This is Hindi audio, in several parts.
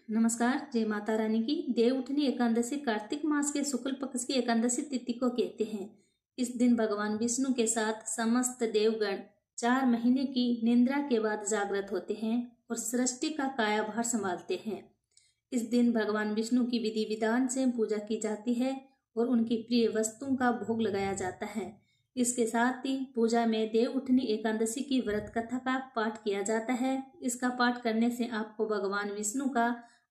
नमस्कार। जय माता रानी की। देवउठनी एकादशी कार्तिक मास के शुक्ल पक्ष की एकादशी तिथि को कहते हैं। इस दिन भगवान विष्णु के साथ समस्त देवगण 4 महीने की निद्रा के बाद जागृत होते हैं और सृष्टि का कायाभार संभालते हैं। इस दिन भगवान विष्णु की विधि विधान से पूजा की जाती है और उनकी प्रिय वस्तुओं का भोग लगाया जाता है। इसके साथ ही पूजा में देवउठनी एकादशी की व्रत कथा का पाठ किया जाता है। इसका पाठ करने से आपको भगवान विष्णु का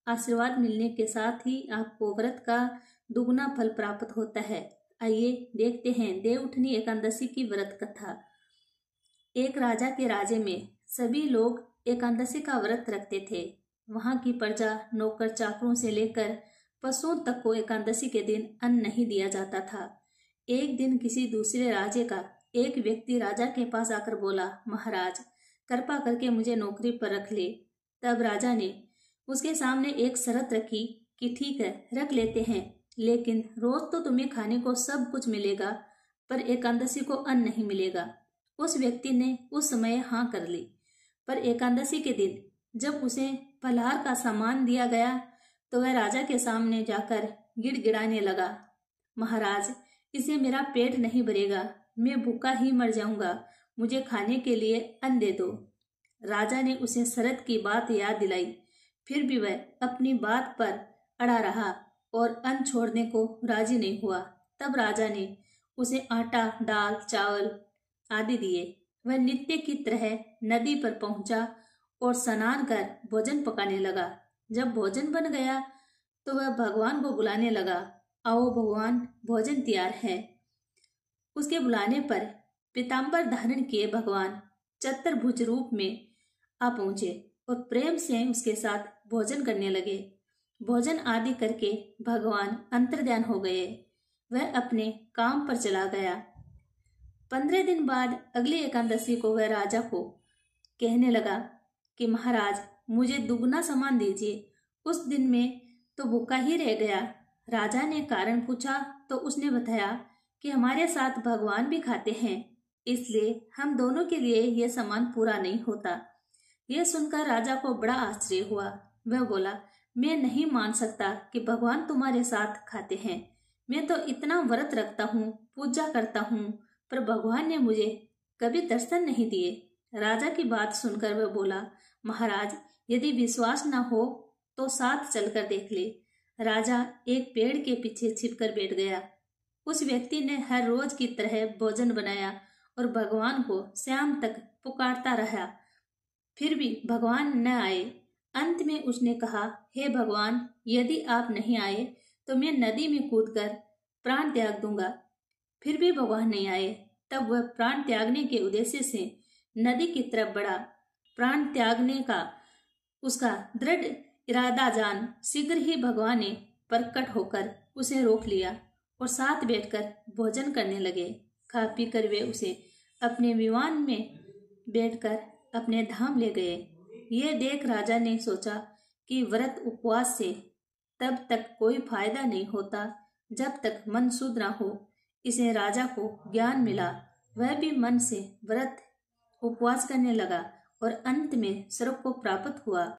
आशीर्वाद मिलने के साथ ही आपको व्रत का दुगना फल प्राप्त होता है। आइए देखते हैं देवउठनी एकादशी की व्रत कथा। एक राजा के राज्य में सभी लोग एकादशी का व्रत रखते थे। वहां की प्रजा, नौकर चाकरों से लेकर पशुओं तक को एकादशी के दिन अन्न नहीं दिया जाता था। एक दिन किसी दूसरे राज्य का एक व्यक्ति राजा के पास आकर बोला, महाराज कृपा करके मुझे नौकरी पर रख ले। तब राजा ने उसके सामने एक शर्त रखी कि ठीक है, रख लेते हैं, लेकिन रोज तो तुम्हें खाने को सब कुछ मिलेगा, पर एकादशी को अन्न नहीं मिलेगा। उस व्यक्ति ने उस समय हाँ कर ली। पर एकादशी के दिन जब उसे फलाहार का सामान दिया गया तो वह राजा के सामने जाकर गिड़गिड़ाने लगा, महाराज इससे मेरा पेट नहीं भरेगा, मैं भूखा ही मर जाऊंगा, मुझे खाने के लिए अन्न दे दो। राजा ने उसे शरत की बात याद दिलाई, फिर भी वह अपनी बात पर अड़ा रहा और अन्न छोड़ने को राजी नहीं हुआ। तब राजा ने उसे आटा, दाल, चावल आदि दिए। वह नित्य की तरह नदी पर पहुंचा और स्नान कर भोजन पकाने लगा। जब भोजन बन गया तो वह भगवान को बुलाने लगा, आओ भगवान, भोजन तैयार है। उसके बुलाने पर पीताम्बर धारण किए भगवान चतुर्भुज रूप में आ पहुंचे और प्रेम से उसके साथ भोजन करने लगे। भोजन आदि करके भगवान अंतर्ध्यान हो गए। वह अपने काम पर चला गया। 15 दिन बाद अगली एकादशी को वह राजा को कहने लगा कि महाराज मुझे दुगना सामान दीजिए। उस दिन में तो भूखा ही रह गया। राजा ने कारण पूछा तो उसने बताया कि हमारे साथ भगवान भी खाते हैं, इसलिए हम दोनों के लिए यह सामान पूरा नहीं होता। यह सुनकर राजा को बड़ा आश्चर्य हुआ। वह बोला, मैं नहीं मान सकता कि भगवान तुम्हारे साथ खाते हैं। मैं तो इतना व्रत रखता हूँ, पूजा करता हूँ, पर भगवान ने मुझे कभी दर्शन नहीं दिए। राजा की बात सुनकर वह बोला, महाराज यदि विश्वास न हो तो साथ चलकर देख ले। राजा एक पेड़ के पीछे छिपकर बैठ गया। उस व्यक्ति ने हर रोज की तरह भोजन बनाया और भगवान को शाम तक पुकारता रहा, फिर भी भगवान न आए। अंत में उसने कहा, हे भगवान, यदि आप नहीं आए तो मैं नदी में कूदकर प्राण त्याग दूंगा। फिर भी भगवान नहीं आए। तब वह प्राण त्यागने के उद्देश्य से नदी की तरफ बढ़ा। प्राण त्यागने का उसका दृढ़ इरादा जान शीघ्र ही भगवान ने प्रकट होकर उसे रोक लिया और साथ बैठकर भोजन करने लगे। खा पी कर वे उसे अपने विमान में बैठकर अपने धाम ले गए। ये देख राजा ने सोचा कि व्रत उपवास से तब तक कोई फायदा नहीं होता जब तक मन शुद्ध न हो। इसे राजा को ज्ञान मिला। वह भी मन से व्रत उपवास करने लगा और अंत में स्वर्ग को प्राप्त हुआ।